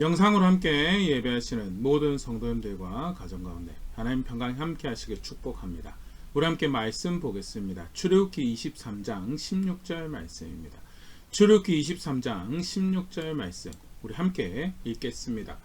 영상으로 함께 예배하시는 모든 성도님들과 가정 가운데 하나님 평강 함께 하시길 축복합니다. 우리 함께 말씀 보겠습니다. 출애굽기 23장 16절 말씀입니다. 출애굽기 23장 16절 말씀 우리 함께 읽겠습니다.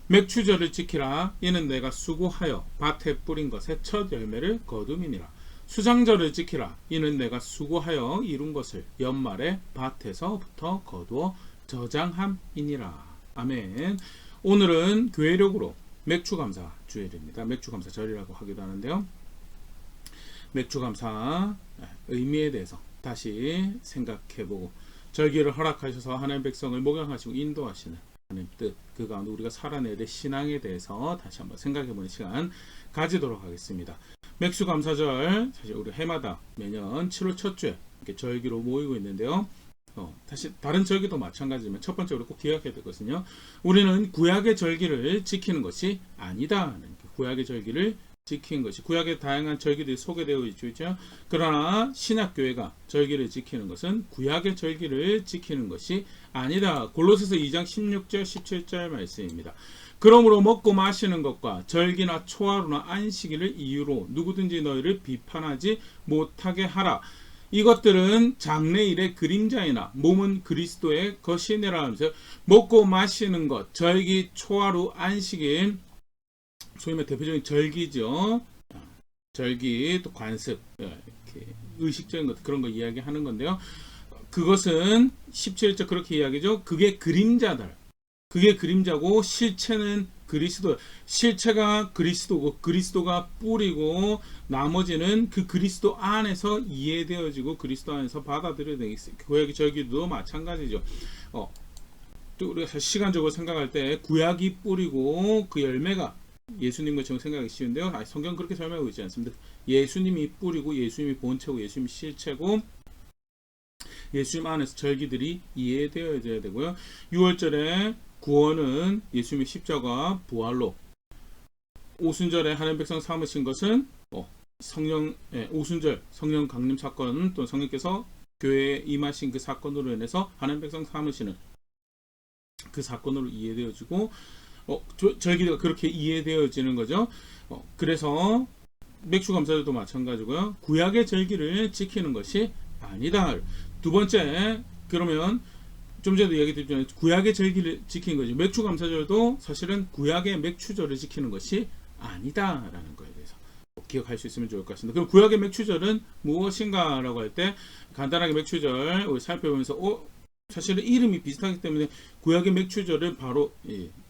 맥추절을 지키라. 이는 내가 수고하여 밭에 뿌린 것의 첫 열매를 거둠이니라. 수장절을 지키라. 이는 내가 수고하여 이룬 것을 연말에 밭에서부터 거두어 저장함이니라. 아멘. 오늘은 교회력으로 맥추감사 주일입니다. 맥추감사절이라고 하기도 하는데요. 맥추감사 의미에 대해서 다시 생각해보고 절기를 허락하셔서 하나님 백성을 목양하시고 인도하시는 하나님 뜻, 그 가운데 우리가 살아내야 될 신앙에 대해서 다시 한번 생각해보는 시간 가지도록 하겠습니다. 맥추감사절, 사실 우리 해마다 매년 7월 첫 주에 이렇게 절기로 모이고 있는데요. 다시 다른 절기도 마찬가지지만 첫 번째로 꼭 기억해야 되거든요. 우리는 구약의 절기를 지키는 것이 아니다. 구약의 절기를 지키는 것이, 구약의 다양한 절기들이 소개되어 있죠. 그러나 신약교회가 절기를 지키는 것은 구약의 절기를 지키는 것이 아니다. 골로새서 2장 16절 17절 말씀입니다. 그러므로 먹고 마시는 것과 절기나 초하루나 안식일을 이유로 누구든지 너희를 비판하지 못하게 하라. 이것들은 장래일의 그림자이나 몸은 그리스도의 것이니라 하면서 먹고 마시는 것, 절기, 초하루, 안식일, 소위 말해 대표적인 절기죠. 절기, 또 관습, 이렇게 의식적인 것, 그런 거 이야기하는 건데요. 그것은 17절 그렇게 이야기죠. 그게 그림자다. 그게 그림자고 실체는 그리스도, 실체가 그리스도고 그리스도가 뿌리고 나머지는 그 그리스도 안에서 이해되어지고 그리스도 안에서 받아들여야 되겠어요. 구약의 절기도 마찬가지죠. 또 우리가 시간적으로 생각할 때 구약이 뿌리고 그 열매가 예수님 것처럼 생각하기 쉬운데요. 성경 그렇게 설명하고 있지 않습니다. 예수님이 뿌리고 예수님이 본체고 예수님이 실체고 예수님 안에서 절기들이 이해되어야 되고요. 6월절에 구원은 예수님의 십자가 부활로, 오순절에 하나님 백성 삼으신 것은 성령, 오순절 성령 강림 사건, 또 성령께서 교회에 임하신 그 사건으로 인해서 하나님 백성 삼으시는 그 사건으로 이해되어지고 절기가 그렇게 이해되어지는 거죠. 그래서 맥추감사절도 마찬가지고요. 구약의 절기를 지키는 것이 아니다. 두 번째, 그러면 좀 전에도 이야기 드렸지만 구약의 절기를 지키는 거죠. 맥추감사절도 사실은 구약의 맥추절을 지키는 것이 아니다라는 거에 대해서 기억할 수 있으면 좋을 것 같습니다. 그럼 구약의 맥추절은 무엇인가라고 할 때 간단하게 맥추절 우리 살펴보면서 사실은 이름이 비슷하기 때문에 구약의 맥추절을 바로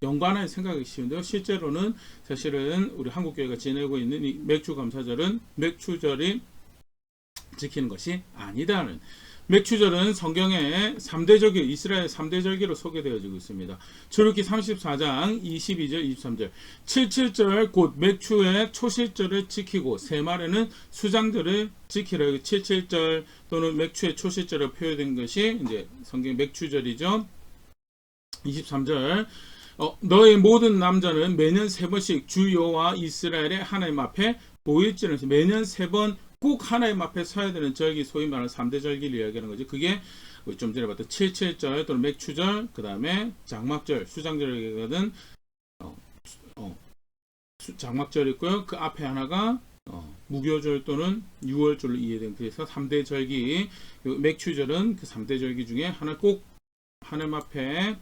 연관하여 생각하기 쉬운데요. 실제로는 사실은 우리 한국교회가 지내고 있는 이 맥추감사절은 맥추절이 지키는 것이 아니다는, 맥추절은 성경의 3대 절기, 이스라엘 3대 절기로 소개되어지고 있습니다. 출애굽기 34장 22절 23절 77절 곧 맥추의 초실절을 지키고 세말에는 수장절을 지키라. 77절 또는 맥추의 초실절을 표현된 것이 이제 성경 맥추절이죠. 23절 너의 모든 남자는 매년 3번씩 주 여호와 이스라엘의 하나님 앞에 보일지는, 매년 3번 꼭 하나님 앞에 서야 되는 절기, 소위 말하는 3대 절기를 이야기하는 거죠. 그게 좀 전에 봤던 77절 또는 맥추절, 그 다음에 장막절, 수장절이거든. 장막절이 있고요. 그 앞에 하나가 무교절 또는 6월절로 이해된, 그래서 3대 절기, 맥추절은 그 3대 절기 중에 하나 꼭 하나님 앞에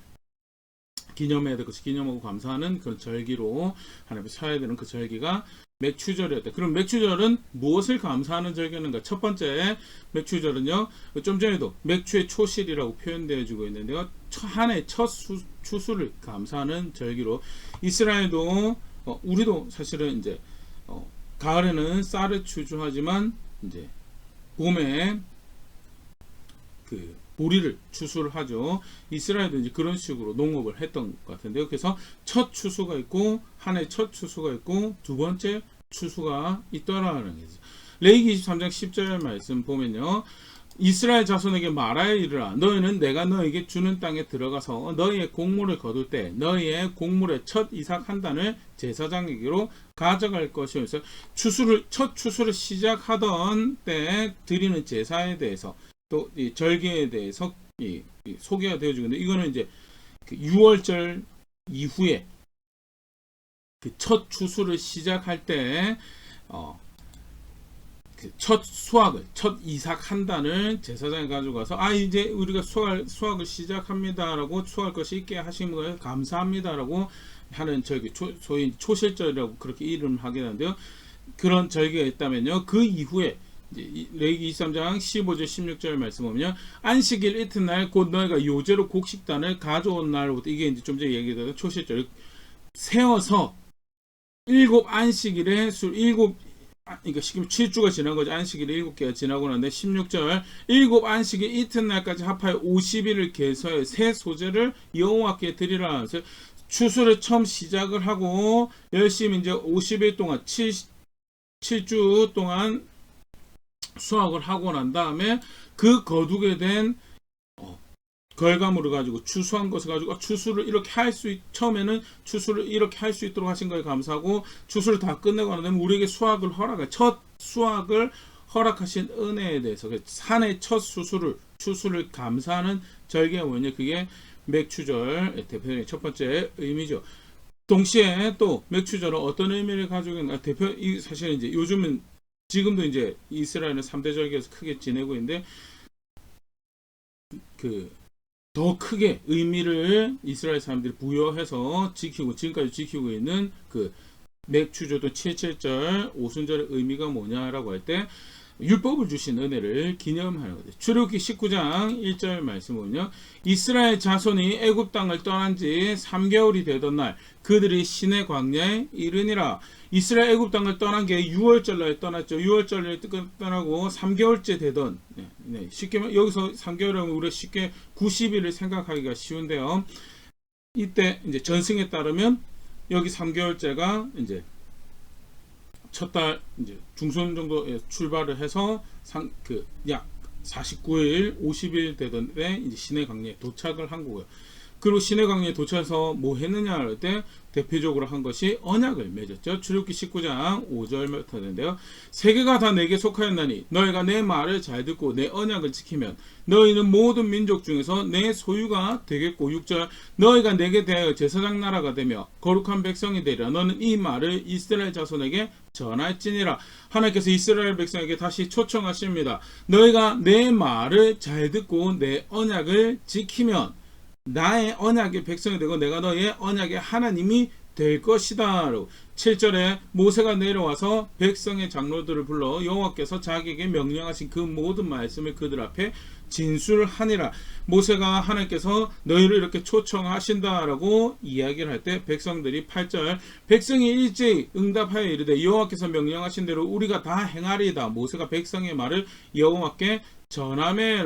기념해야 될 것이, 기념하고 감사하는 그런 절기로 하나님 앞에 서야 되는 그 절기가 맥추절이었다. 그럼 맥추절은 무엇을 감사하는 절기인가? 첫 번째 맥추절은요, 좀 전에도 맥추의 초실이라고 표현되어지고 있는데요, 한 해 첫 추수를 감사하는 절기로, 이스라엘도 우리도 사실은 이제 가을에는 쌀을 추수하지만 이제 봄에 그 보리를 추수를 하죠. 이스라엘도 이제 그런 식으로 농업을 했던 것 같은데요. 그래서 첫 추수가 있고, 한 해 첫 추수가 있고, 두 번째 추수가 있더라는 거죠. 레위기 23장 10절 말씀 보면요, 이스라엘 자손에게 말하여 이르라. 너희는 내가 너에게 주는 땅에 들어가서 너희의 곡물을 거둘 때 너희의 곡물의 첫 이삭 한 단을 제사장에게로 가져갈 것이면서 첫 추수를 시작하던 때 드리는 제사에 대해서, 또 이 절기에 대해서 소개가 되어지고 있는데, 이거는 이제 그 6월절 이후에 그 첫 추수를 시작할 때 그 첫 수확을, 첫 이삭 한 단을 제사장에 가지고 가서 이제 우리가 수확을 시작합니다라고 수확할 것이 있게 하신 거에 감사합니다라고 하는 절기, 소위 초실절이라고 그렇게 이름을 하게 되는데요. 그런 절기가 있다면요, 그 이후에 레위기 23장 15절 16절 말씀 보면요, 안식일 이튿날 곧 너희가 요제로 곡식단을 가져온 날부터, 이게 이제 좀 전에 얘기했던 초실절, 세워서 7 안식일에 그러니까 7주가 지난 거죠. 안식일이 7개가 지나고 나는데 16절 7 안식일 이튿날까지 합하여 50일을 계수하여 새 소재를 여호와께 드리라 하면서 추수를 처음 시작을 하고 열심히 이제 50일 동안 7주 동안 수확을 하고 난 다음에 그 거두게 된 결과물을 가지고 추수한 것을 가지고 추수를 이렇게 처음에는 추수를 이렇게 할 수 있도록 하신 거에 감사하고, 추수를 다 끝내고 나면 우리에게 수확을 첫 수확을 허락하신 은혜에 대해서 산의 첫 추수를 감사하는 절기가 뭐냐, 그게 맥추절 대표적인 첫 번째 의미죠. 동시에 또 맥추절은 어떤 의미를 가지고 있나, 사실 이제 요즘은 지금도 이제 이스라엘은 3대 절기에서 크게 지내고 있는데, 더 크게 의미를 이스라엘 사람들이 부여해서 지금까지 지키고 있는 그 맥추절도 77절 오순절의 의미가 뭐냐라고 할 때, 율법을 주신 은혜를 기념하는 거죠. 출애굽기 19장 1절 말씀 보면요, 이스라엘 자손이 애굽 땅을 떠난 지 3개월이 되던 날 그들이 시내 광야에 이르니라. 이스라엘 애굽 땅을 떠난 게 6월절 날 떠났죠. 6월절 날 떠나고 3개월째 되던, 쉽게 여기서 3개월이면 우리가 쉽게 90일을 생각하기가 쉬운데요, 이때 이제 전승에 따르면 여기 3개월째가 이제 첫 달 이제 중순 정도에 출발을 해서 약 49일, 50일 되던데 이제 시내 광야에 도착을 한 거고요. 그리고 시내 광야에 도착해서 뭐 했느냐 할 때 대표적으로 한 것이 언약을 맺었죠. 출애굽기 19장 5절부터인데요. 세계가 다 내게 속하였나니 너희가 내 말을 잘 듣고 내 언약을 지키면 너희는 모든 민족 중에서 내 소유가 되겠고, 6절 너희가 내게 대하여 제사장 나라가 되며 거룩한 백성이 되리라. 너는 이 말을 이스라엘 자손에게 전할지니라. 하나님께서 이스라엘 백성에게 다시 초청하십니다. 너희가 내 말을 잘 듣고 내 언약을 지키면 나의 언약의 백성이 되고 내가 너의 언약의 하나님이 될 것이다. 7절에 모세가 내려와서 백성의 장로들을 불러 여호와께서 자기에게 명령하신 그 모든 말씀을 그들 앞에 진술을 하니라. 모세가 하나님께서 너희를 이렇게 초청하신다라고 이야기를 할 때 백성들이 8절 백성이 일제히 응답하여 이르되 여호와께서 명령하신 대로 우리가 다 행하리이다. 모세가 백성의 말을 여호와께 전하매,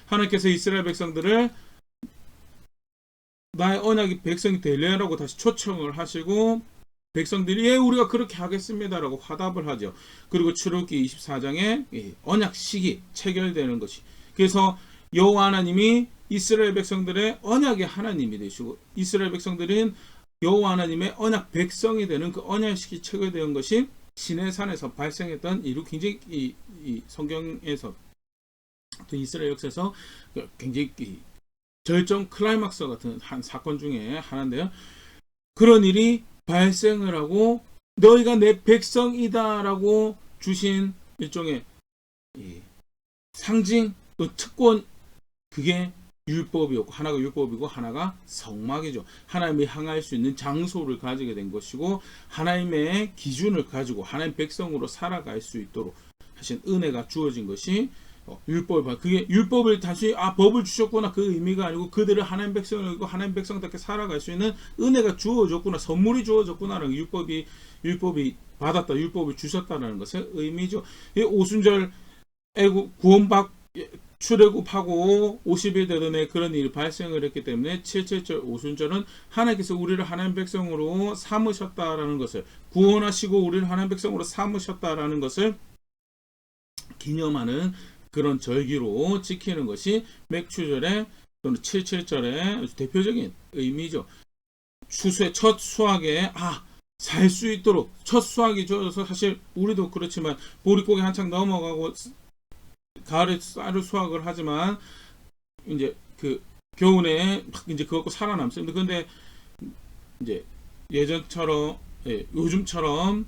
하나님께서 이스라엘 백성들을 나의 언약이 백성이 되려라고 다시 초청을 하시고, 백성들이 우리가 그렇게 하겠습니다라고 화답을 하죠. 그리고 출애굽기 24장에 언약식이 체결되는 것이, 그래서 여호와 하나님이 이스라엘 백성들의 언약의 하나님이 되시고 이스라엘 백성들은 여호와 하나님의 언약 백성이 되는 그 언약식이 체결되는 것이 시내산에서 발생했던 이루 굉장히 이 성경에서 또 이스라엘 역사에서 굉장히 절정 클라이막스 같은 한 사건 중에 하나인데요. 그런 일이 발생을 하고 너희가 내 백성이다라고 주신 일종의 상징 또 특권, 그게 율법이었고, 하나가 율법이고 하나가 성막이죠. 하나님이 향할 수 있는 장소를 가지게 된 것이고 하나님의 기준을 가지고 하나님 백성으로 살아갈 수 있도록 하신 은혜가 주어진 것이 율법. 그게 율법을 다시 법을 주셨구나 그 의미가 아니고 그들을 하나님 백성이고 하나님 백성답게 살아갈 수 있는 은혜가 주어졌구나, 선물이 주어졌구나라는 율법이 받았다, 율법을 주셨다라는 것의 의미죠. 오순절 구원받 출애굽하고 50일 되던 해 그런 일이 발생을 했기 때문에 77절 오순절은 하나님께서 우리를 하나님 백성으로 삼으셨다라는 것을, 구원하시고 우리를 하나님 백성으로 삼으셨다라는 것을 기념하는 그런 절기로 지키는 것이 맥추절의 또는 77절의 대표적인 의미죠. 추수의 첫 수확에 살 수 있도록 첫 수확이 주어져서, 사실 우리도 그렇지만 보릿고개 한창 넘어가고 가을에 쌀을 수확을 하지만 이제 그 겨울에 막 이제 그거 살아남습니다. 그런데 이제 예전처럼 요즘처럼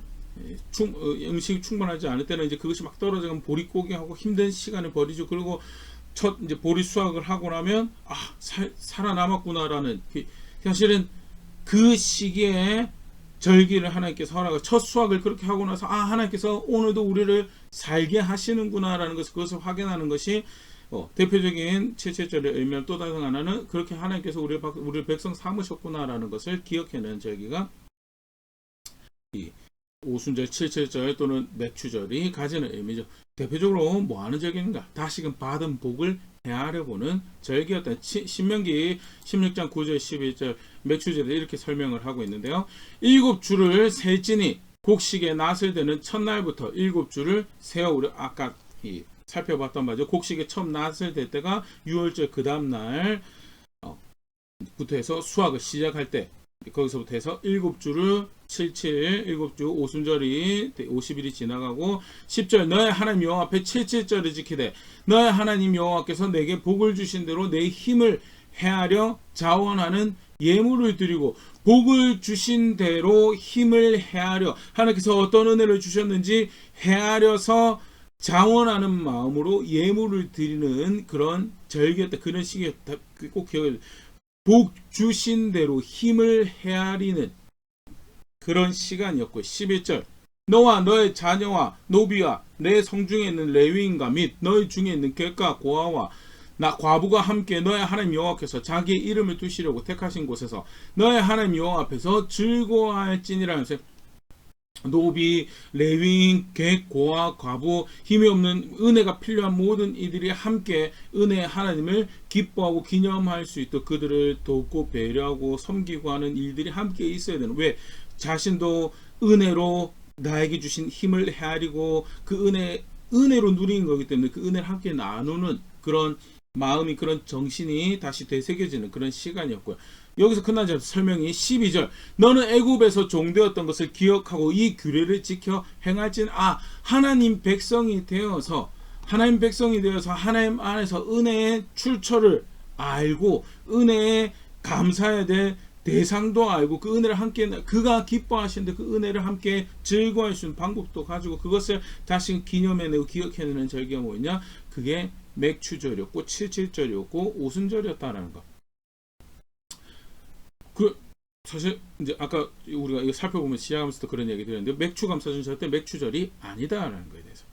음식이 충분하지 않을 때는 이제 그것이 막 떨어지면 보릿고기하고 힘든 시간을 버리죠. 그리고 첫 이제 보리 수확을 하고 나면 살아남았구나라는 사실은 그 시기에 절기를 하나님께서 허락을 첫 수확을 그렇게 하고 나서 하나님께서 오늘도 우리를 살게 하시는구나라는 것을 그것을 확인하는 것이 대표적인 7절의 의미를 또 다른 하나는 그렇게 하나님께서 우리 백성 삼으셨구나라는 것을 기억해내는 절기가 이 오순절, 7절절 또는 맥추절이 가지는 의미죠. 대표적으로 뭐 하는 절기인가? 다시금 받은 복을 헤아려 보는 절기였던 신명기 16장 9절 11절 맥추절에 이렇게 설명을 하고 있는데요. 7주를 셀지니 곡식에 낫을 되는 첫날부터 7주를 세어 우리 아까 살펴봤던 바죠. 곡식에 처음 낫을 될 때가 6월절 그 다음날 부터 해서 수확을 시작할 때 거기서부터 해서 7주를 7주 오순절이 50일이 지나가고 10절 너의 하나님 여호와 앞에 7절을 지키되 너의 하나님 여호와께서 내게 복을 주신 대로 내 힘을 헤아려 자원하는 예물을 드리고 복을 주신 대로 힘을 헤아려 하나님께서 어떤 은혜를 주셨는지 헤아려서 자원하는 마음으로 예물을 드리는 그런 절기였다. 그런 시기였다. 꼭 기억해 주세요. 복 주신 대로 힘을 헤아리는 그런 시간이었고 11절 너와 너의 자녀와 노비와 내 성중에 있는 레위인과 및 너희 중에 있는 객과 고아와 나 과부가 함께 너의 하나님 여호와께서 자기의 이름을 두시려고 택하신 곳에서 너의 하나님 여호와 앞에서 즐거워할지니라면서 노비, 레위인, 객, 고아, 과부, 힘이 없는 은혜가 필요한 모든 이들이 함께 은혜의 하나님을 기뻐하고 기념할 수 있도록 그들을 돕고 배려하고 섬기고 하는 일들이 함께 있어야 되는 왜? 자신도 은혜로 나에게 주신 힘을 헤아리고 그 은혜로 누리는 거기 때문에 그 은혜를 함께 나누는 그런 마음이 그런 정신이 다시 되새겨지는 그런 시간이었고요. 여기서 끝나지 않아서 설명이 12절 너는 애굽에서 종되었던 것을 기억하고 이 규례를 지켜 행할지는 하나님 백성이 되어서 하나님 안에서 은혜의 출처를 알고 은혜에 감사해야 될 대상도 알고 그 은혜를 함께 그가 기뻐하시는데 그 은혜를 함께 즐거워할 수 있는 방법도 가지고 그것을 다시 기념해내고 기억해내는 절기가 뭐냐? 그게 맥추절이었고 7절이었고 오순절이었다라는 거. 사실 이제 아까 우리가 이거 살펴보면 시작하면서도 그런 얘기 드렸는데 맥추 감사절 절대 맥추절이 아니다라는 거에 대해서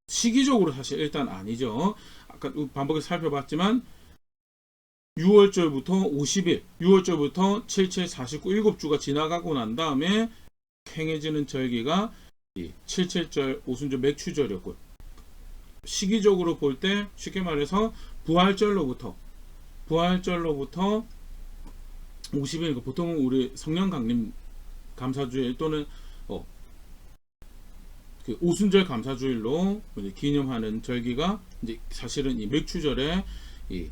시기적으로 사실 일단 아니죠. 아까 반복해서 살펴봤지만 6월절부터 50일, 6월절부터 77, 49, 7주가 지나가고 난 다음에 행해지는 절기가 이 77절 오순절 맥추절이었고요. 시기적으로 볼 때 쉽게 말해서 부활절로부터 50일, 보통은 우리 성령 강림 감사주일 또는 그 오순절 감사주일로 기념하는 절기가 이제 사실은 이 맥추절의 이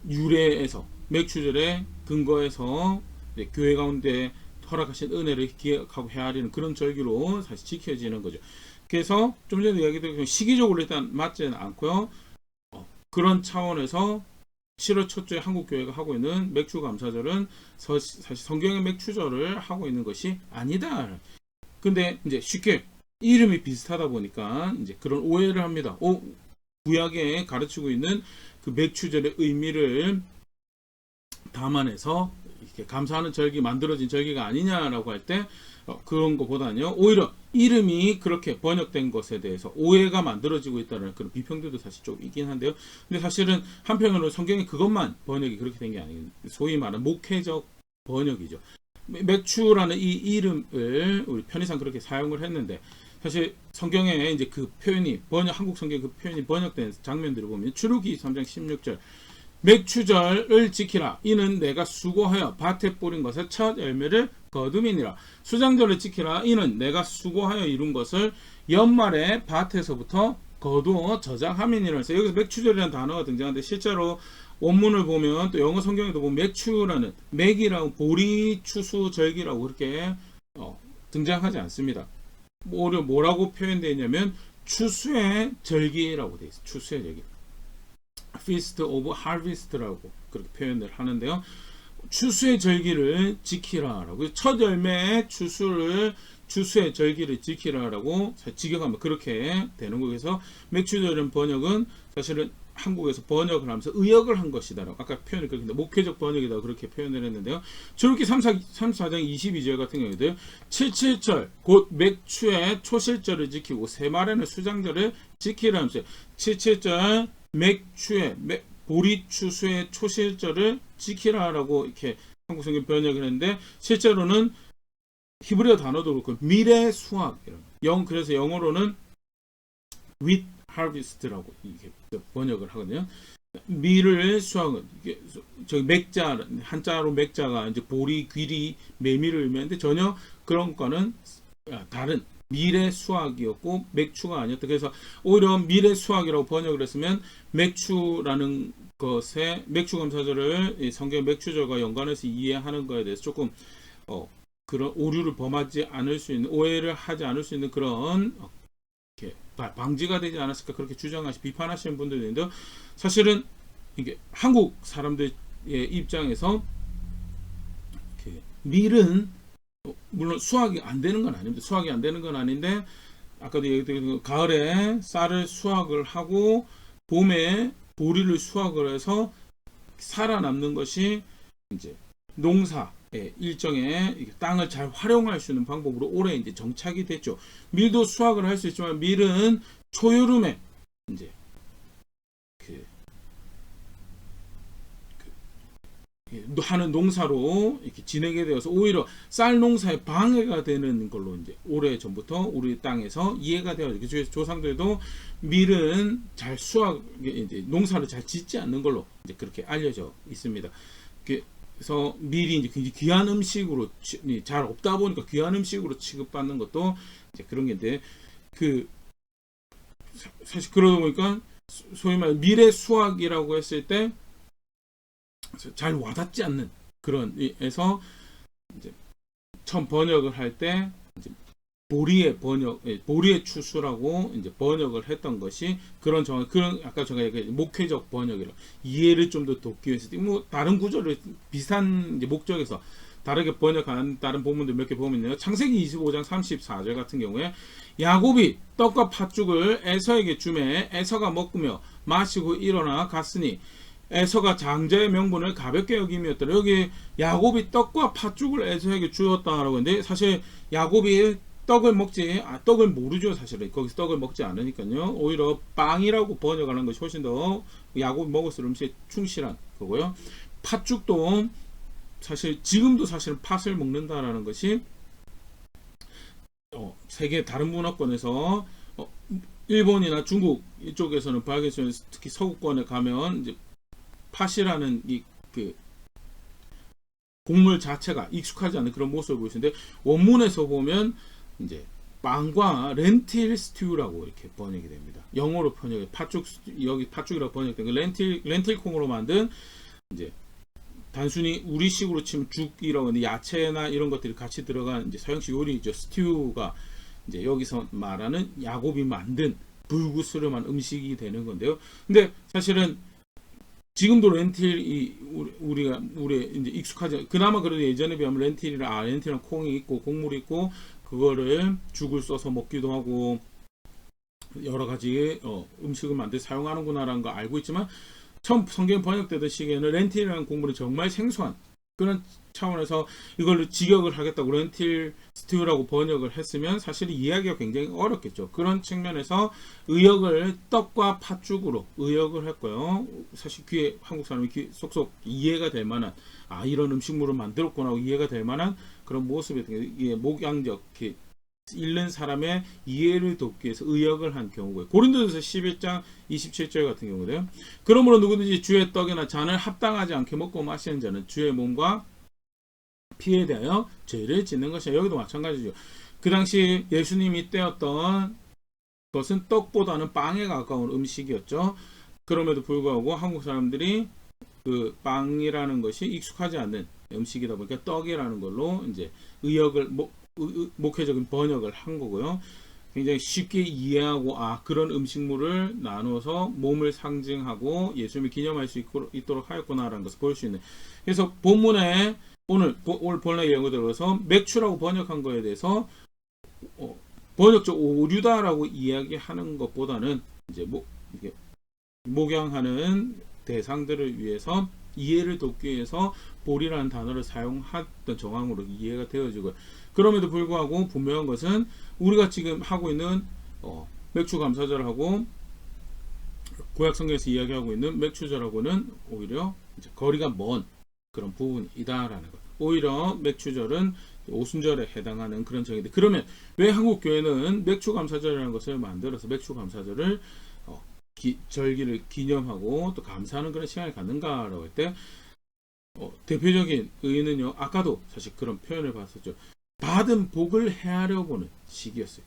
유래에서 맥추절의 근거에서 교회 가운데 허락하신 은혜를 기억하고 헤아리는 그런 절기로 사실 지켜지는 거죠. 그래서 좀 전에 이야기드린 시기적으로 일단 맞지는 않고요. 그런 차원에서 7월 첫 주에 한국교회가 하고 있는 맥추 감사절은 사실 성경의 맥추절을 하고 있는 것이 아니다. 근데 이제 쉽게 이름이 비슷하다 보니까 이제 그런 오해를 합니다. 구약에 가르치고 있는 그 맥추절의 의미를 담아내서 이렇게 감사하는 절기 만들어진 절기가 아니냐라고 할 때 그런 것보다는요 오히려 이름이 그렇게 번역된 것에 대해서 오해가 만들어지고 있다는 그런 비평들도 사실 좀 있긴 한데요. 근데 사실은 한편으로 성경이 그것만 번역이 그렇게 된 게 아니에요. 소위 말하는 목회적 번역이죠. 맥추라는 이 이름을 우리 편의상 그렇게 사용을 했는데 사실 성경에 이제 그 표현이 한국 성경 그 표현이 번역된 장면들을 보면 출애굽기 3장 16절 맥추절을 지키라. 이는 내가 수고하여 밭에 뿌린 것의 첫 열매를 거둠이니라. 수장절을 지키라. 이는 내가 수고하여 이룬 것을 연말에 밭에서부터 거두어 저장함이니라. 그래서 여기서 맥추절이라는 단어가 등장하는데 실제로 원문을 보면 또 영어 성경에도 보면 맥추라는 맥이라고 보리 추수 절기라고 그렇게 등장하지 않습니다. 뭐라고 표현되어 있냐면 추수의 절기라고 되어 있어요. 추수의 절기. Feast of Harvest라고 그렇게 표현을 하는데요. 추수의 절기를 지키라라고 첫 열매의 추수의 절기를 지키라라고 직역하면 그렇게 되는 거예요. 그래서 맥추절은 번역은 사실은 한국에서 번역을 하면서 의역을 한 것이다라고 아까 표현을 그렇게 목회적 번역이다 그렇게 표현을 했는데요. 출애굽기 34장 22절 같은 경우에도 77절 곧 맥추의 초실절을 지키고 세말에는 수장절을 지키라면서 77절 맥추의 보리 추수의 초실절을 지키라라고 이렇게 한국 성경 번역을 했는데 실제로는 히브리어 단어도 그렇고 미래 수확 그래서 영어로는 with harvest라고 이게 번역을 하거든요. 밀을 수확은 이게 저기 맥자 한자로 맥자가 이제 보리, 귀리, 메밀을 의미하는데 전혀 그런 거는 다른 미래 수확이었고 맥추가 아니었다. 그래서 오히려 미래 수확이라고 번역을 했으면 맥추라는 것에 맥추감사절을 성경 맥추절과 연관해서 이해하는 거에 대해서 조금 그런 오류를 범하지 않을 수 있는 오해를 하지 않을 수 있는 그런 이렇게 방지가 되지 않았을까 그렇게 비판하시는 분들도 있는데 사실은 이게 한국 사람들의 입장에서 밀은 물론 수확이 안 되는 건 아닙니다. 수확이 안 되는 건 아닌데 아까도 얘기했던 가을에 쌀을 수확을 하고 봄에 보리를 수확을 해서 살아남는 것이 이제 농사의 일정의 땅을 잘 활용할 수 있는 방법으로 올해 이제 정착이 됐죠. 밀도 수확을 할 수 있지만 밀은 초여름에 이제 하는 농사로 이렇게 진행이 되어서 오히려 쌀 농사에 방해가 되는 걸로 이제 오래 전부터 우리 땅에서 이해가 되어 있죠. 조상들도 밀은 잘 이제 농사를 잘 짓지 않는 걸로 이제 그렇게 알려져 있습니다. 그래서 밀이 이제 굉장히 귀한 음식으로 잘 없다 보니까 귀한 음식으로 취급받는 것도 이제 그런 게인데 사실 그러다 보니까 소위 말해 밀의 수확이라고 했을 때 잘 와닿지 않는 그런 에서 이제 처음 번역을 할 때 보리의 추수라고 이제 번역을 했던 것이 그런 아까 제가 얘기한 목회적 번역이라 이해를 좀 더 돕기 위해서 뭐 다른 구조를 비슷한 이제 목적에서 다르게 번역한 다른 본문들 몇 개 보면요. 창세기 25장 34절 같은 경우에 야곱이 떡과 팥죽을 에서에게 주매 에서가 먹으며 마시고 일어나 갔으니 에서가 장자의 명분을 가볍게 여김이었더라. 여기 야곱이 떡과 팥죽을 에서에게 주었다라고 했는데 사실 야곱이 떡을 모르죠. 사실은 거기서 떡을 먹지 않으니까요. 오히려 빵이라고 번역하는 것이 훨씬 더 야곱이 먹었을 음식에 충실한 거고요. 팥죽도 사실 지금도 사실 팥을 먹는다라는 것이 세계 다른 문화권에서 일본이나 중국 이쪽에서는 발견되는 특히 서구권에 가면 이제 팥이라는 그 곡물 자체가 익숙하지 않은 그런 모습을 보이시는데 원문에서 보면 이제 빵과 렌틸 스튜라고 이렇게 번역이 됩니다. 영어로 번역이 여기 팥죽이라고 번역된 거 렌틸 콩으로 만든 이제 단순히 우리식으로 치면 죽이라고 하는데 야채나 이런 것들이 같이 들어간 이제 서양식 요리죠. 스튜가 이제 여기서 말하는 야곱이 만든 불구스름한 음식이 되는 건데요. 근데 사실은 지금도 렌틸이 우리 이제 익숙하지 그나마 그래도 예전에 비하면 렌틸이랑 콩이 있고 곡물이 있고 그거를 죽을 써서 먹기도 하고 여러 가지 음식을 만들 사용하는구나라는 거 알고 있지만 처음 성경 번역되던 시기에는 렌틸이라는 곡물이 정말 생소한 그런 차원에서 이걸로 직역을 하겠다고 렌틸 스튜라고 번역을 했으면 사실 이해하기가 굉장히 어렵겠죠. 그런 측면에서 의역을 떡과 팥죽으로 의역을 했고요. 사실 한국 사람이 쏙쏙 이해가 될 만한 이런 음식물을 만들었구나 하고 이해가 될 만한 그런 모습이 목양적 읽는 사람의 이해를 돕기 위해서 의역을 한 경우고요. 고린도전서 11장 27절 같은 경우도요. 그러므로 누구든지 주의 떡이나 잔을 합당하지 않게 먹고 마시는 자는 주의 몸과 피에 대하여 죄를 짓는 것이야. 여기도 마찬가지죠. 그 당시 예수님이 떼었던 것은 떡보다는 빵에 가까운 음식이었죠. 그럼에도 불구하고 한국 사람들이 그 빵이라는 것이 익숙하지 않는 음식이다 보니까 떡이라는 걸로 이제 의역을 목회적인 번역을 한 거고요. 굉장히 쉽게 이해하고 그런 음식물을 나눠서 몸을 상징하고 예수님을 기념할 수 있도록 하였구나라는 것을 볼 수 있는. 그래서 본문에 오늘 본문의 예고 들어서 맥주라고 번역한 거에 대해서 번역적 오류다라고 이야기하는 것보다는 이제 이게 목양하는 대상들을 위해서 이해를 돕기 위해서 볼이라는 단어를 사용했던 정황으로 이해가 되어지고, 그럼에도 불구하고 분명한 것은 우리가 지금 하고 있는 맥주 감사절하고 구약 성경에서 이야기하고 있는 맥주절하고는 오히려 이제 거리가 먼 그런 부분이다라는 것. 오히려 맥주절은 오순절에 해당하는 그런 절기인데, 그러면 왜 한국 교회는 맥주 감사절이라는 것을 만들어서 맥주 감사절을 절기를 기념하고 또 감사하는 그런 시간을 갖는가라고 할 때 대표적인 의의는요, 아까도 사실 그런 표현을 봤었죠. 받은 복을 헤아려 보는 시기였어요.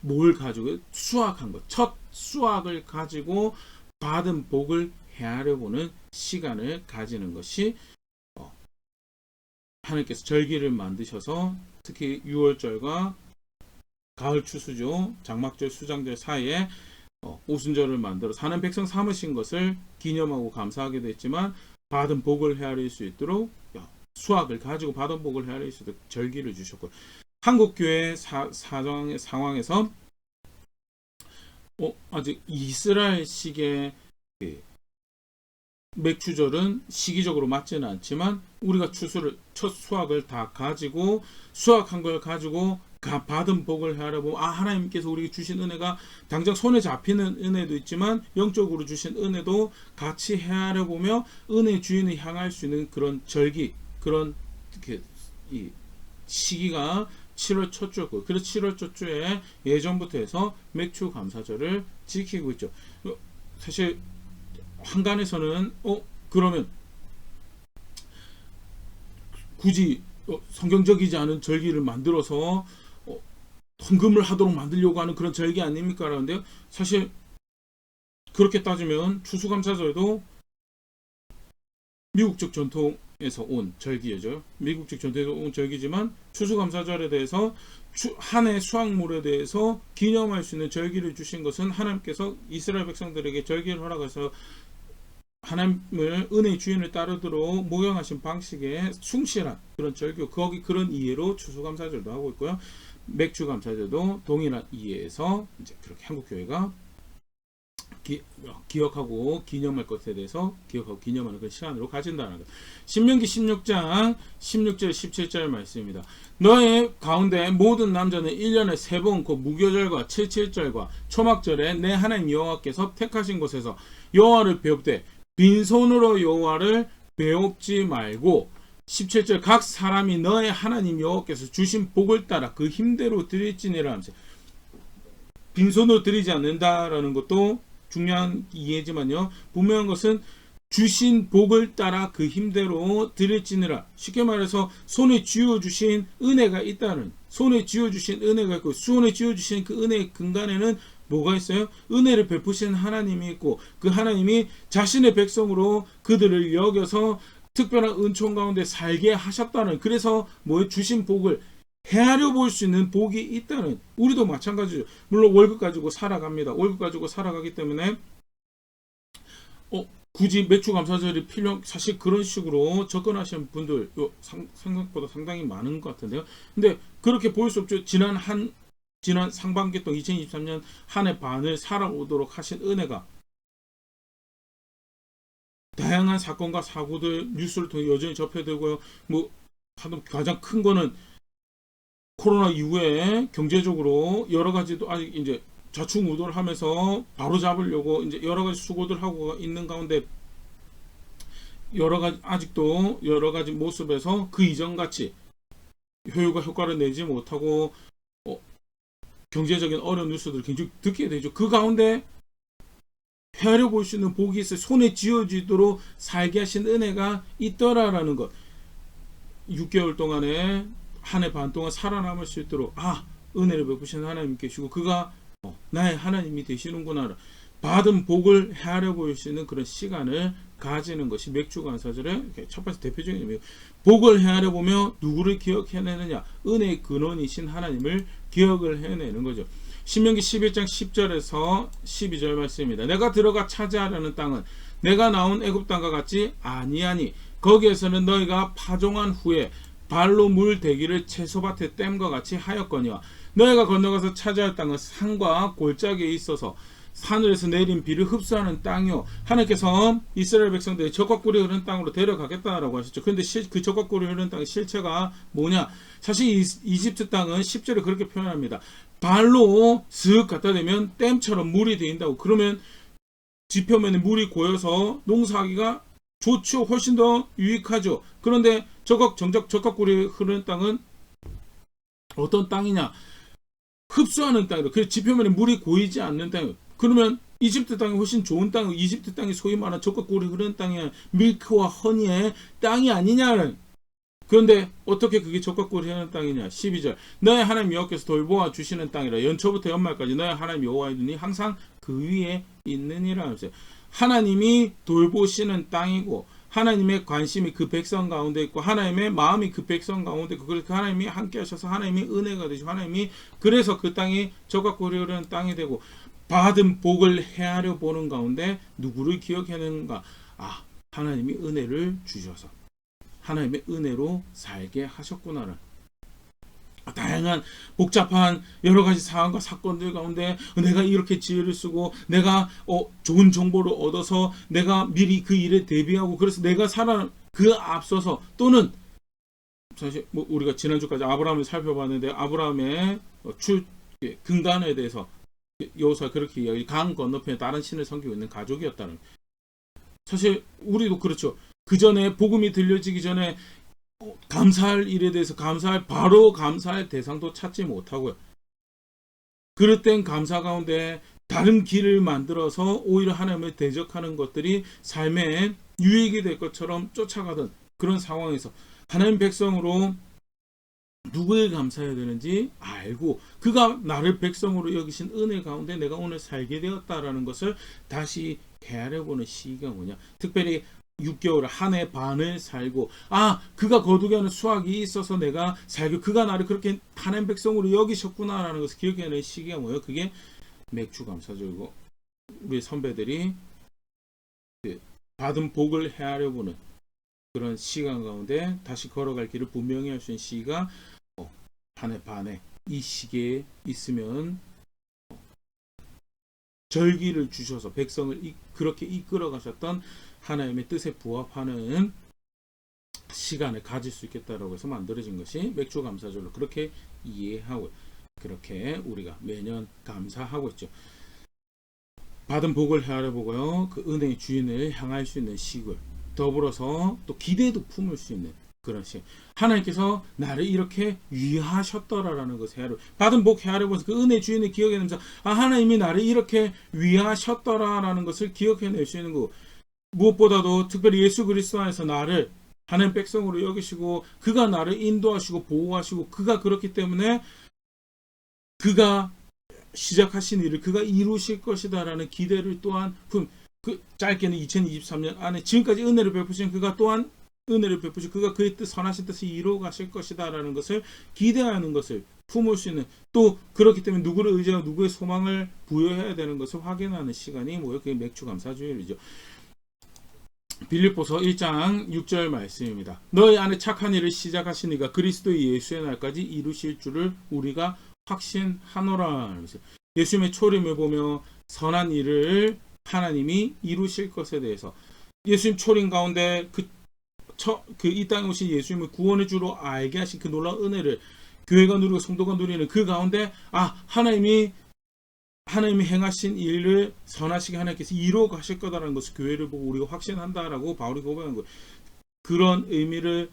뭘 가지고 수확한 것, 첫 수확을 가지고 받은 복을 헤아려 보는 시간을 가지는 것이 하나님께서 절기를 만드셔서 특히 6월절과 가을 추수죠, 장막절, 수장절 사이에 오순절을 만들어 사는 백성 삼으신 것을 기념하고 감사하게 됐지만, 받은 복을 헤아릴 수 있도록 수확을 가지고 받은 복을 헤아릴 수 있도록 절기를 주셨고, 한국교회 상황에서 아직 이스라엘식의 맥주절은 시기적으로 맞지는 않지만 우리가 첫 수확을 다 가지고 수확한 걸 가지고 받은 복을 헤아려보면 하나님께서 우리에게 주신 은혜가 당장 손에 잡히는 은혜도 있지만 영적으로 주신 은혜도 같이 헤아려보며 은혜 주인을 향할 수 있는 그런 절기, 그런 이 시기가 7월 첫 주였고, 그래서 7월 첫 주에 예전부터 해서 맥주 감사절을 지키고 있죠. 사실 한간에서는 그러면 굳이 성경적이지 않은 절기를 만들어서 헌금을 하도록 만들려고 하는 그런 절기 아닙니까? 라는데요, 사실 그렇게 따지면 추수감사절도 미국적 전통에서 온 절기죠. 미국적 전통에서 온 절기지만 추수감사절에 대해서 한 해 수확물에 대해서 기념할 수 있는 절기를 주신 것은 하나님께서 이스라엘 백성들에게 절기를 허락해서 하나님을 은혜의 주인을 따르도록 모형하신 방식의 충실한 그런 절기, 거기 그런 이해로 추수감사절도 하고 있고요. 맥주감사절도 동일한 이해에서 이제 그렇게 한국교회가 기억하고 기념할 것에 대해서 기억하고 기념하는 그 시간으로 가진다는 것. 신명기 16장 16절 17절 말씀입니다. 너의 가운데 모든 남자는 1년에 3번 그 무교절과 칠칠절과 초막절에 내 하나님 여호와께서 택하신 곳에서 여호와를 배웁되 빈손으로 여호와를 배웁지 말고, 17절 각 사람이 너의 하나님 여호와께서 주신 복을 따라 그 힘대로 드릴지니라 하면서, 빈손으로 드리지 않는다라는 것도 중요한 이해지만요, 분명한 것은 주신 복을 따라 그 힘대로 드릴지니라. 쉽게 말해서 손에 쥐어주신 은혜가 있다는, 손에 쥐어주신 은혜가 있고, 손에 쥐어주신 그 은혜의 근간에는 뭐가 있어요? 은혜를 베푸신 하나님이 있고, 그 하나님이 자신의 백성으로 그들을 여겨서 특별한 은총 가운데 살게 하셨다는, 그래서 주신 복을 헤아려 볼 수 있는 복이 있다는. 우리도 마찬가지죠. 물론 월급 가지고 살아갑니다. 월급 가지고 살아가기 때문에 굳이 맥주 감사절이 사실 그런 식으로 접근하시는 분들 생각보다 상당히 많은 것 같은데요. 근데 그렇게 보일 수 없죠. 지난 상반기 동 2023년 한 해 반을 살아오도록 하신 은혜가 다양한 사건과 사고들 뉴스를 통해 여전히 접해되고요. 가장 큰 거는 코로나 이후에 경제적으로 여러 가지도 아직 이제 좌충우돌 하면서 바로 잡으려고 이제 여러 가지 수고들 하고 있는 가운데 아직도 여러 가지 모습에서 그 이전 같이 효율과 효과를 내지 못하고 경제적인 어려운 뉴스들을 굉장히 듣게 되죠. 그 가운데 헤아려 볼 수 있는 복이 있어요. 손에 쥐어지도록 살게 하신 은혜가 있더라라는 것. 6개월 동안에 한 해 반 동안 살아남을 수 있도록 은혜를 베푸신 하나님 계시고 그가 나의 하나님이 되시는구나. 받은 복을 헤아려 볼 수 있는 그런 시간을 가지는 것이 맥주감사절의 첫 번째 대표적인 의미예요. 복을 헤아려 보며 누구를 기억해내느냐? 은혜의 근원이신 하나님을 기억을 해내는 거죠. 신명기 11장 10절에서 12절 말씀입니다. 내가 들어가 차지하려는 땅은 내가 나온 애굽 땅과 같지 아니하니 거기에서는 너희가 파종한 후에 발로 물 대기를 채소밭에 댐과 같이 하였거니와 너희가 건너가서 차지할 땅은 산과 골짜기에 있어서 하늘에서 내린 비를 흡수하는 땅이요 하나님께서 이스라엘 백성들이 적과 꿀이 흐르는 땅으로 데려가겠다라고 하셨죠. 그런데 그 적과 꿀이 흐르는 땅의 실체가 뭐냐? 사실 이집트 땅은 10절에 그렇게 표현합니다. 발로 슥 갖다 대면 댐처럼 물이 데인다고. 그러면 지표면에 물이 고여서 농사하기가 좋죠. 훨씬 더 유익하죠. 그런데 정작 적과 꿀이 흐르는 땅은 어떤 땅이냐? 흡수하는 땅이죠. 그래서 지표면에 물이 고이지 않는 땅이에요. 그러면 이집트 땅이 훨씬 좋은 땅이고 이집트 땅이 소위 말하는 적과 꿀이 흐르는 땅이 밀크와 허니의 땅이 아니냐. 그런데 어떻게 그게 적과 꿀이 흐르는 땅이냐. 12절 너의 하나님 여호와께서 돌보아 주시는 땅이라 연초부터 연말까지 너의 하나님 여호와의 눈이 항상 그 위에 있느니라 하면서 하나님이 돌보시는 땅이고 하나님의 관심이 그 백성 가운데 있고 하나님의 마음이 그 백성 가운데 있고 그래서 하나님이 함께 하셔서 하나님이 은혜가 되시고 하나님이 그래서 그 땅이 적과 꿀이 흐르는 땅이 되고 받은 복을 헤아려 보는 가운데 누구를 기억하는가? 하나님이 은혜를 주셔서 하나님의 은혜로 살게 하셨구나를. 다양한 복잡한 여러 가지 상황과 사건들 가운데 내가 이렇게 지혜를 쓰고 내가 좋은 정보를 얻어서 내가 미리 그 일에 대비하고 그래서 내가 그 앞서서 또는 사실 우리가 지난주까지 아브라함을 살펴봤는데 아브라함의 근간에 대해서 여호수아가 그렇게 이야기 강 건너편에 다른 신을 섬기고 있는 가족이었다는. 사실 우리도 그렇죠. 그 전에 복음이 들려지기 전에 감사할 일에 대해서 바로 감사할 대상도 찾지 못하고요. 그릇된 감사 가운데 다른 길을 만들어서 오히려 하나님을 대적하는 것들이 삶에 유익이 될 것처럼 쫓아가던 그런 상황에서 하나님 백성으로 누구에 감사해야 되는지 알고 그가 나를 백성으로 여기신 은혜 가운데 내가 오늘 살게 되었다라는 것을 다시 헤아려보는 시기가 뭐냐. 특별히 6개월 한 해 반을 살고 그가 거두게 하는 수확이 있어서 내가 살고 그가 나를 그렇게 하나님 백성으로 여기셨구나라는 것을 기억해내는 시기가 뭐예요? 그게 맥주감사절이고 우리 선배들이 받은 복을 헤아려보는 그런 시간 가운데 다시 걸어갈 길을 분명히 할 수 있는 시기가 한 해 반에 이 시기에 있으면 절기를 주셔서 백성을 그렇게 이끌어 가셨던 하나님의 뜻에 부합하는 시간을 가질 수 있겠다라고 해서 만들어진 것이 맥주감사절로 그렇게 이해하고 그렇게 우리가 매년 감사하고 있죠. 받은 복을 헤아려보고요. 그 은혜의 주인을 향할 수 있는 시간 더불어서 또 기대도 품을 수 있는 그런 시간. 하나님께서 나를 이렇게 위하셨더라라는 것을 받은 복 헤아려보면서 그 은혜의 주인을 기억해내면서 하나님이 나를 이렇게 위하셨더라라는 것을 기억해낼 수 있는 거. 무엇보다도 특별히 예수 그리스도 안에서 나를 하나님 백성으로 여기시고 그가 나를 인도하시고 보호하시고 그가 그렇기 때문에 그가 시작하신 일을 그가 이루실 것이다라는 기대를 또한 그 짧게는 2023년 안에 지금까지 은혜를 베푸신 그가 또한 은혜를 베푸시고 그가 그의 선하신 뜻을 이루어 가실 것이다라는 것을 기대하는 것을 품을 수 있는 또 그렇기 때문에 누구를 의지하고 누구의 소망을 부여해야 되는 것을 확인하는 시간이 뭐예요? 그게 맥주감사주일이죠. 빌립보서 1장 6절 말씀입니다. 너희 안에 착한 일을 시작하시니까 그리스도 예수의 날까지 이루실 줄을 우리가 확신하노라. 예수님의 초림을 보며 선한 일을 하나님이 이루실 것에 대해서 예수님 초림 가운데 이 땅에 오신 예수님을 구원의 주로 알게 하신 그 놀라운 은혜를 교회가 누리고 성도가 누리는 그 가운데 하나님이 행하신 일을 선하시게 하나님께서 이루어 가실 거다라는 것을 교회를 보고 우리가 확신한다라고 바울이 고백한 거예요. 그런 의미를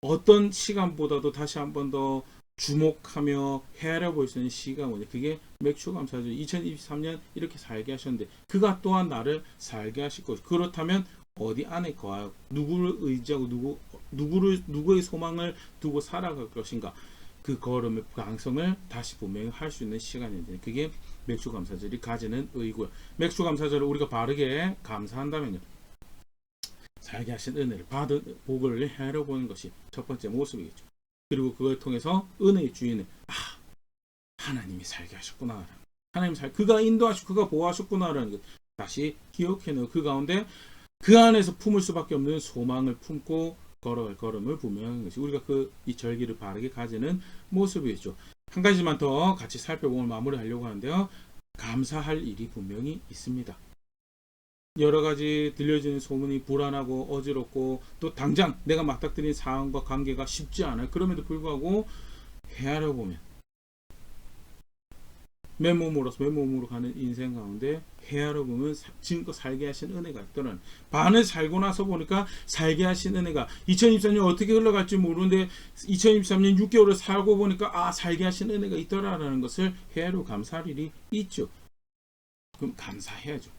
어떤 시간보다도 다시 한 번 더 주목하며 헤아려 볼 수 있는 시기가 뭐냐. 그게 맥주감사절. 2023년 이렇게 살게 하셨는데 그가 또한 나를 살게 하실 것이고 그렇다면 어디 안에 거하여 누구를 의지하고 누구의 소망을 두고 살아갈 것인가. 그 걸음의 강성을 다시 분명히 할 수 있는 시간인데 그게 맥주감사절이 가지는 의고요. 맥주감사절을 우리가 바르게 감사한다면요. 살게 하신 은혜를 받은 복을 헤아려 보는 것이 첫 번째 모습이겠죠. 그리고 그걸 통해서 은혜의 주인을 하나님이 살게 하셨구나. 그가 인도하시고 그가 보호하셨구나라는 것 다시 기억해내고 그 가운데 그 안에서 품을 수밖에 없는 소망을 품고 걸어갈 걸음을 분명한 것이 우리가 이 절기를 바르게 가지는 모습이죠. 한 가지만 더 같이 살펴보고 마무리하려고 하는데요. 감사할 일이 분명히 있습니다. 여러 가지 들려지는 소문이 불안하고 어지럽고 또 당장 내가 맞닥뜨린 상황과 관계가 쉽지 않아요. 그럼에도 불구하고 헤아려 보면 맨몸으로 가는 인생 가운데 헤아려 보면 지금껏 살게 하신 은혜가 있더라는 반을 살고 나서 보니까 살게 하신 은혜가 2023년 어떻게 흘러갈지 모르는데 2023년 6개월을 살고 보니까 살게 하신 은혜가 있더라라는 것을 헤아려 감사할 일이 있죠. 그럼 감사해야죠.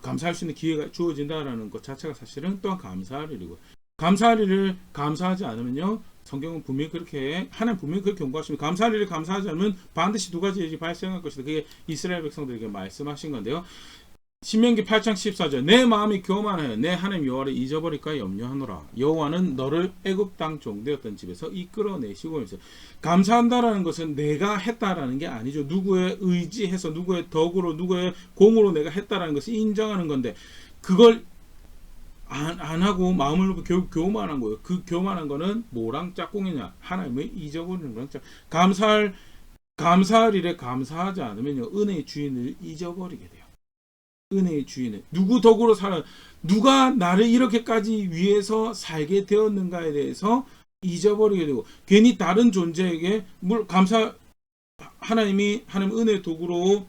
감사할 수 있는 기회가 주어진다라는 것 자체가 사실은 또한 감사할 일이고 감사할 일을 감사하지 않으면요 성경은 분명히 그렇게 하나님 분명히 그렇게 경고하십니다. 감사할 일을 감사하지 않으면 반드시 두 가지 일이 발생할 것이다. 그게 이스라엘 백성들에게 말씀하신 건데요. 신명기 8장 14절 내 마음이 교만하여 내 하나님 여호와를 잊어버릴까 염려하노라. 여호와는 너를 애굽 땅 종되었던 집에서 이끌어내시고 있어요. 감사한다라는 것은 내가 했다라는 게 아니죠. 누구의 의지해서 누구의 덕으로 누구의 공으로 내가 했다라는 것을 인정하는 건데 그걸 안 하고 마음을 놓고 결국 교만한 거예요. 그 교만한 거는 뭐랑 짝꿍이냐? 하나님을 잊어버리는 거랑 감사할 일에 감사하지 않으면요 은혜의 주인을 잊어버리게 돼요. 은혜의 주인은 누구 덕으로 누가 나를 이렇게까지 위해서 살게 되었는가에 대해서 잊어버리게 되고 괜히 다른 존재에게 하나님 은혜의 도구로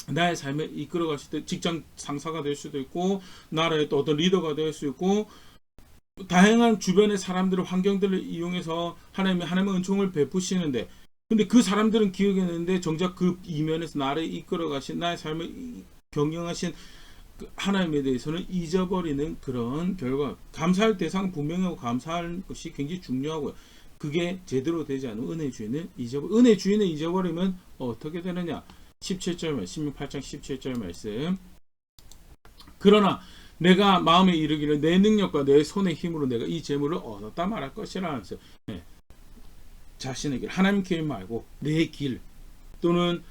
나의 삶을 이끌어 가실 때 직장 상사가 될 수도 있고 나라의 또 어떤 리더가 될 수 있고 다양한 주변의 사람들의 환경들을 이용해서 하나님의 은총을 베푸시는데 근데 그 사람들은 기억했는데 정작 그 이면에서 나를 이끌어 가신 나의 삶을 경영하신 하나님에 대해서는 잊어버리는 그런 결과 감사할 대상 분명하고 감사할 것이 굉장히 중요하고요. 그게 제대로 되지 않으면 은혜의 주인을 잊어버리면 어떻게 되느냐 17절 말씀, 신명 8장 17절 말씀. 그러나 내가 마음에 이르기를 내 능력과 내 손의 힘으로 내가 이 재물을 얻었다 말할 것이라 하면서 자신의 길, 하나님 길 말고 내 길 또는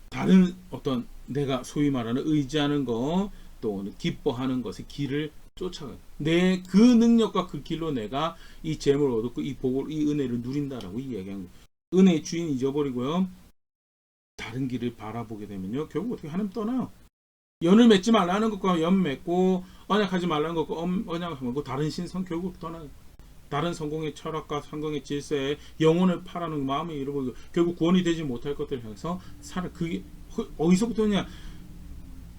다른 어떤 내가 소위 말하는 의지하는 것 또는 기뻐하는 것의 길을 쫓아가요. 내 그 능력과 그 길로 내가 이 재물을 얻었고 이 복을 이 은혜를 누린다라고 이야기한 거예요. 은혜의 주인 잊어버리고요. 다른 길을 바라보게 되면요. 결국 어떻게 하나님 떠나요. 연을 맺지 말라는 것과 연 맺고 언약하지 말라는 것과 언약하고 다른 신성 결국 떠나요. 다른 성공의 철학과 성공의 질서에 영혼을 팔아는 마음에 이르고 결국 구원이 되지 못할 것들을 향해서 그게 어디서부터냐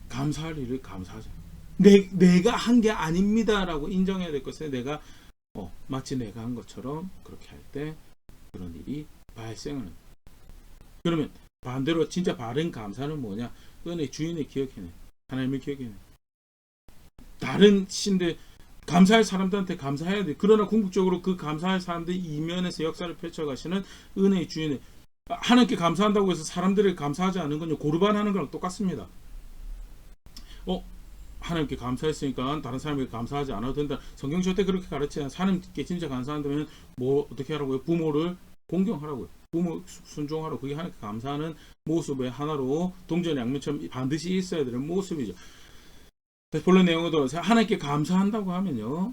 감사할 일을 감사하자. 내가 한 게 아닙니다라고 인정해야 될 것을 내가 마치 내가 한 것처럼 그렇게 할 때 그런 일이 발생하는. 그러면 반대로 진짜 바른 감사는 뭐냐? 은혜 주인을 기억해내. 하나님을 기억해내. 다른 신들 감사할 사람들한테 감사해야 돼. 그러나 궁극적으로 그 감사할 사람들 이면에서 역사를 펼쳐가시는 은혜의 주인을 하나님께 감사한다고 해서 사람들에게 감사하지 않는 건요 고르반하는 거랑 똑같습니다. 하나님께 감사했으니까 다른 사람에게 감사하지 않아도 된다. 성경 절대 그렇게 가르치지 않아요. 하나님께 진짜 감사한다면 뭐 어떻게 하라고요? 부모를 공경하라고요. 부모 순종하라고. 그게 하나님께 감사하는 모습의 하나로 동전양면처럼 반드시 있어야 되는 모습이죠. 본론 내용을 들어서 하나님께 감사한다고 하면요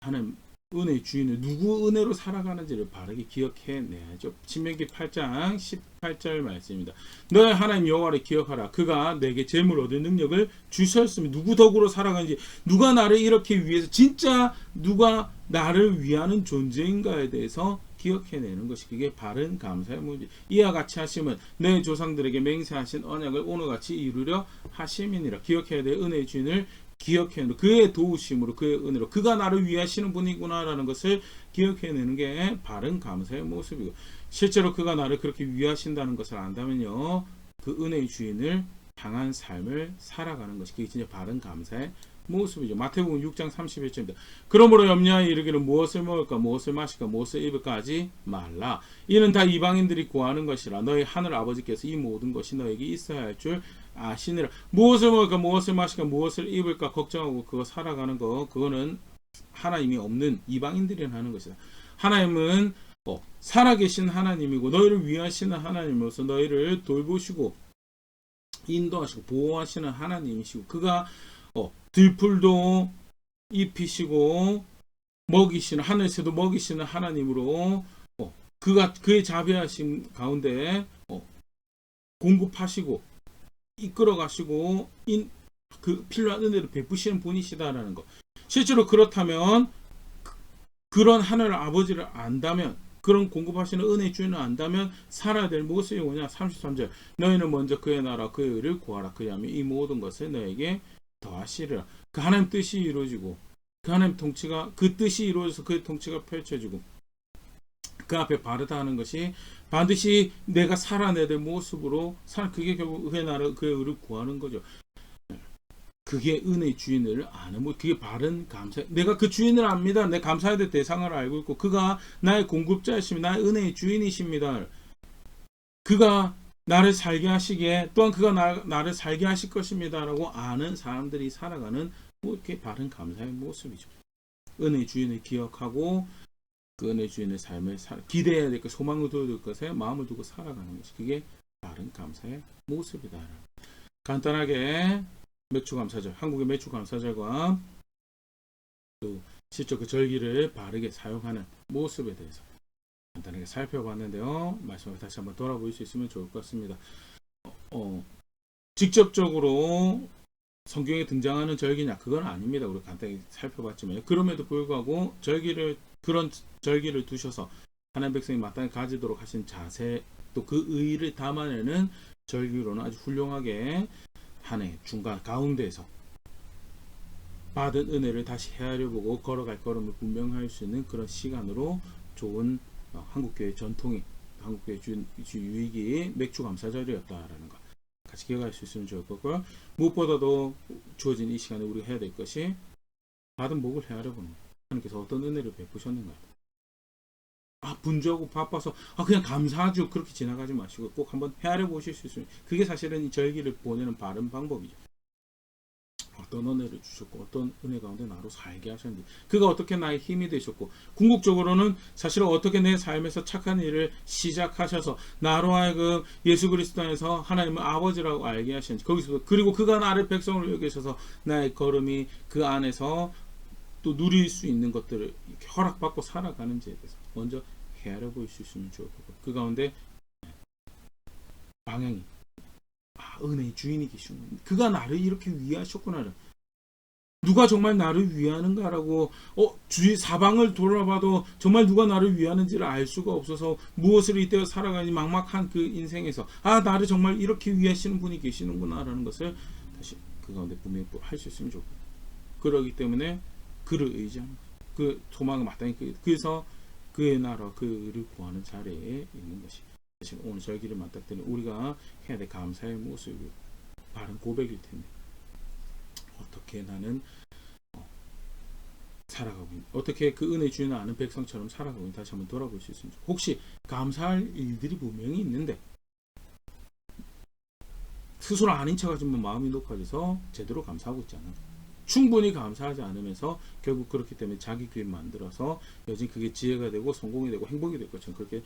하나님 은혜의 주인을 누구 은혜로 살아가는지를 바르게 기억해내야죠. 신명기 8장 18절 말씀입니다. 너의 하나님 여호와를 기억하라. 그가 내게 재물 얻을 능력을 주셨으면 누구 덕으로 살아가는지 누가 나를 이렇게 위해서 진짜 누가 나를 위하는 존재인가에 대해서 기억해내는 것이 그게 바른 감사의 문제. 이와 같이 하심은 내 조상들에게 맹세하신 언약을 오늘같이 이루려 하심이니라. 기억해야 될 은혜의 주인을 기억해내는 그의 도우심으로 그의 은혜로 그가 나를 위하시는 분이구나라는 것을 기억해내는 게 바른 감사의 모습이고 실제로 그가 나를 그렇게 위하신다는 것을 안다면요 그 은혜의 주인을 향한 삶을 살아가는 것이 그게 진짜 바른 감사의 모습이죠. 마태복음 6장 31절입니다. 그러므로 염려하여 이르기를 무엇을 먹을까 무엇을 마실까 무엇을 입을까 하지 말라. 이는 다 이방인들이 구하는 것이라. 너희 하늘 아버지께서 이 모든 것이 너에게 있어야 할 줄 아시니라. 무엇을 먹을까 무엇을 마실까 무엇을 입을까 걱정하고 그거 살아가는 거, 그거는 하나님이 없는 이방인들이 하는 것이다. 하나님은 살아계신 하나님이고 너희를 위하시는 하나님으로서 너희를 돌보시고 인도하시고 보호하시는 하나님이시고, 그가 들풀도 입히시고 먹이시는, 하늘새도 먹이시는 하나님으로 그가 그의 자비하심 가운데 공급하시고 이끌어 가시고 그 필요한 은혜를 베푸시는 분이시다라는 것. 실제로 그렇다면 그런 하늘 아버지를 안다면, 그런 공급하시는 은혜의 주인을 안다면 살아야 될 무엇이 뭐냐. 33절 너희는 먼저 그의 나라 그의 의를 구하라. 그리하면 이 모든 것을 너에게 더하시리라. 그 하나님 뜻이 이루어지고 그 하나님 통치가, 그 뜻이 이루어져서 그의 통치가 펼쳐지고 그 앞에 바르다 하는 것이 반드시 내가 살아내야 될 모습으로 그게 결국 그의 나라 그의 의를 구하는 거죠. 그게 은혜의 주인을 아는, 그게 바른 감사. 내가 그 주인을 압니다. 내 감사해야 될 대상을 알고 있고 그가 나의 공급자이십니다. 나의 은혜의 주인이십니다. 그가 나를 살게 하시기에 또한 그가 나를 살게 하실 것입니다 라고 아는 사람들이 살아가는 이렇게 바른 감사의 모습이죠. 은혜의 주인을 기억하고 그 은혜의 주인의 삶을 기대해야 될 것, 소망을 두어야 될 것에 마음을 두고 살아가는 것이, 그게 바른 감사의 모습이다. 간단하게 매추감사절, 한국의 매추감사절과 또 실제 그 절기를 바르게 사용하는 모습에 대해서 간단하게 살펴봤는데요. 말씀을 다시 한번 돌아볼 수 있으면 좋을 것 같습니다. 직접적으로 성경에 등장하는 절기냐, 그건 아닙니다. 우리 간단히 살펴봤지만, 그럼에도 불구하고 그런 절기를 두셔서 하나님 백성이 마땅히 가지도록 하신 자세, 또 그 의의를 담아내는 절기로는 아주 훌륭하게 한 해 중간 가운데에서 받은 은혜를 다시 헤아려보고 걸어갈 걸음을 분명할 수 있는 그런 시간으로 좋은 한국교회 전통이, 한국교회 유익이 맥주감사절이었다라는 것 같이 기억할 수 있으면 좋을 거고요. 무엇보다도 주어진 이 시간에 우리가 해야 될 것이 받은 복을 헤아려보는 거예요. 하나님께서 어떤 은혜를 베푸셨는가. 분주하고 바빠서 그냥 감사하죠, 그렇게 지나가지 마시고 꼭 한번 헤아려 보실 수 있으면, 그게 사실은 이 절기를 보내는 바른 방법이죠. 어떤 은혜를 주셨고 어떤 은혜 가운데 나로 살게 하셨는지, 그가 어떻게 나의 힘이 되셨고, 궁극적으로는 사실은 어떻게 내 삶에서 착한 일을 시작하셔서 나로 하여금 예수 그리스도 안에서 하나님을 아버지라고 알게 하셨는지, 거기서 그리고 그가 나를 백성으로 여기셔서 나의 걸음이 그 안에서 또 누릴 수 있는 것들을 이렇게 허락받고 살아가는지에 대해서 먼저 헤아려 볼 수 있으면 좋을 거고, 그 가운데 방향이 은혜의 주인이 계시구나, 그가 나를 이렇게 위하셨구나, 누가 정말 나를 위하는가라고 주위 사방을 돌아봐도 정말 누가 나를 위하는지를 알 수가 없어서 무엇을 이때어 살아가니 막막한 그 인생에서 나를 정말 이렇게 위하시는 분이 계시는구나 라는 것을 다시 그 가운데 분명히 할 수 있으면 좋고, 그러기 때문에 그를 의지하는, 그 소망을 마땅히, 그래서 그의 나라 그를 구하는 자리에 있는 것이 사실 오늘 절기를 맞닥뜨리는 우리가 해야 될 감사의 모습이 바른 고백일 텐데, 어떻게 나는 살아가고 있는, 어떻게 그 은혜 주인을 아는 백성처럼 살아가고 있는, 다시 한번 돌아볼 수 있습니다. 혹시 감사할 일들이 분명히 있는데 스스로 아닌 척하지만 마음이 높아져서 제대로 감사하고 있지 않아요. 충분히 감사하지 않으면서 결국 그렇기 때문에 자기 귀에 만들어서 여전히 그게 지혜가 되고 성공이 되고 행복이 될 것처럼 그렇게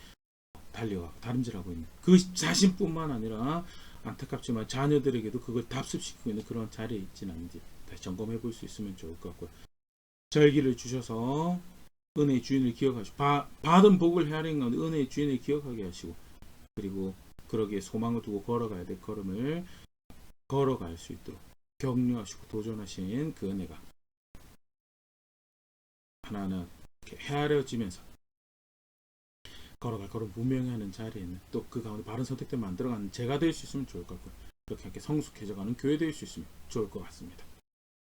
달려가고 다름질하고 있는, 그 자신뿐만 아니라 안타깝지만 자녀들에게도 그걸 답습시키고 있는 그런 자리에 있지는 않은지 다시 점검해 볼 수 있으면 좋을 것 같고요. 절기를 주셔서 은혜의 주인을 기억하시고 받은 복을 헤아리는 가운데 은혜의 주인을 기억하게 하시고, 그리고 그러기에 소망을 두고 걸어가야 될 걸음을 걸어갈 수 있도록 격려하시고 도전하신 그 은혜가 하나하나 이렇게 헤아려지면서 걸어갈 걸음 분명히 하는 자리에 있는, 또 그 가운데 바른 선택들 만들어가는 제가 될 수 있으면 좋을 것 같고요. 그렇게 성숙해져가는 교회 될 수 있으면 좋을 것 같습니다.